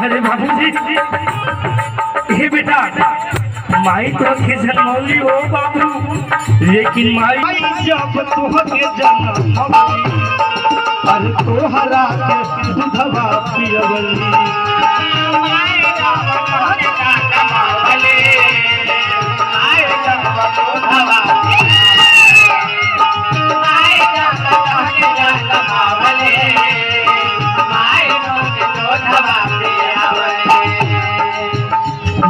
अरे बाबूजी हे बेटा माई तो खिसन मौली हो बाबू लेकिन माई जब तोहके जन्म अरे तोहरा के दूधवा पियवली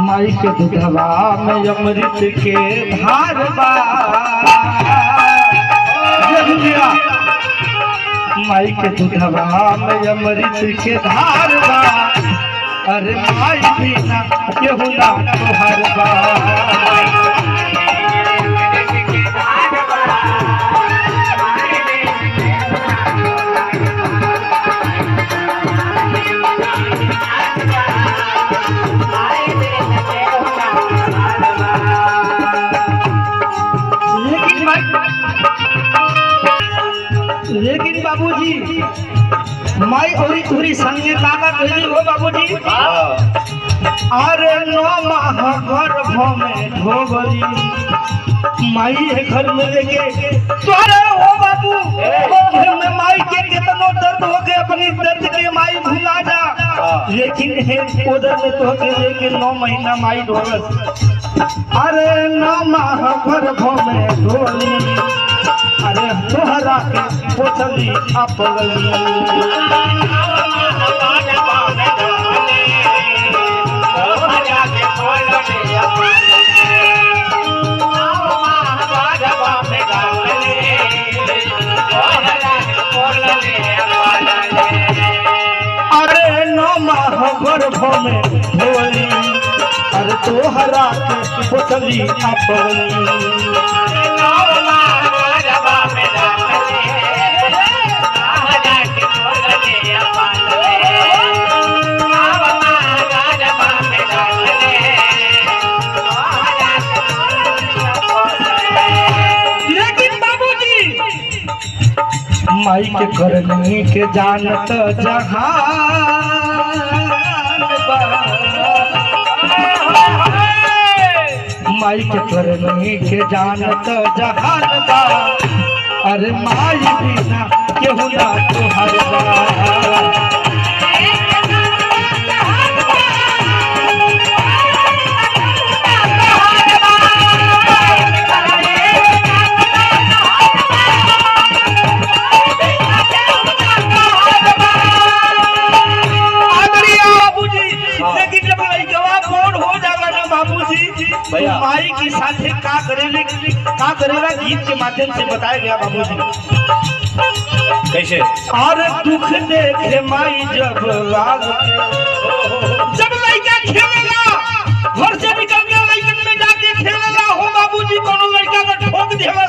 माई के दूधवा में अमृत के धार बा माई के दूधवा में अमृत के धार बा अरे माई बिना केहू ना तोहर बा लेकिन बाबूजी माई औरी तुरी संगे काका कहली हो बाबूजी अरे 9 माह गर्भ में ढोबली माई है घर में लेके तोरे हो बाबू घर में माई के कितनो दर्द हो के अपनी दर्द के माई भुला जा लेकिन है उधर में तो के लेके 9 महीना माई ढोलस अरे 9 माह गर्भ में ढोली अरे तोहरा के पोछली अपगली अरे 9 माह गर्भ में ढोली अरे तोहरा के पोछली अपगली माई के करनी के जानत जहान माई के करनी के जानत जहान बा अरे माई बिना केहू ना तोहर बा माई की साथे का करेला गीत के माध्यम से बताया गया बाबूजी कैसे और दुख देखे माई जब लड़का खेलेला घर से निकल के लड़कन में जाके खेलेला हो बाबूजी कोनो लड़का को ठोक देला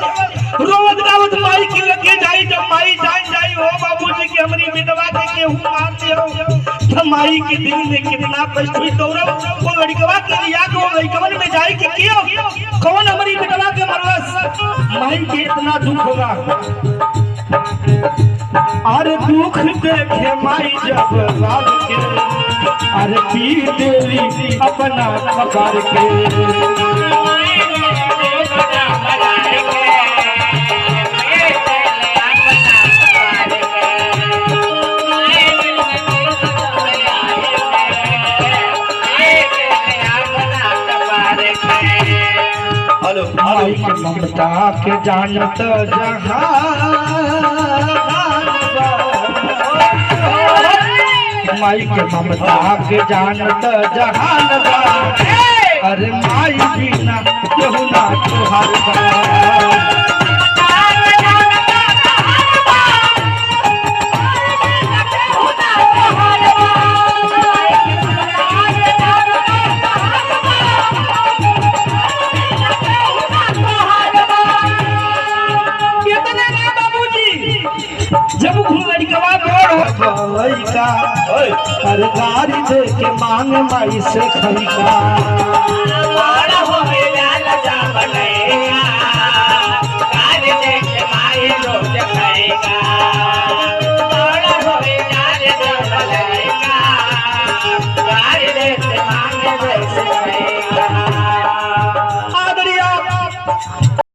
रोवत गावत माई के लगे जाई जब माई जाई हो बाबूजी की हमरी विधवा के केहू मार दे हो तो माई के दिल में कितना कष्ट हुई गौरव वो लड़कवा के लिया को लड़कवन में जाई के क्यों कौन हमारी विधवा के मरलस माई के इतना दुख होगा अरे दुख देखे माई जब लाल के अरे पी देली अपना कबार के माई के ममता के जानत माई के ममता के जानत जहान अरे माई बिना केहू ना तोहार बा जब लड़कवा लड़का अरे गाड़ी दे के मांग माई से खरीदा गाड़ी दे के माई रोज खाएगा देवे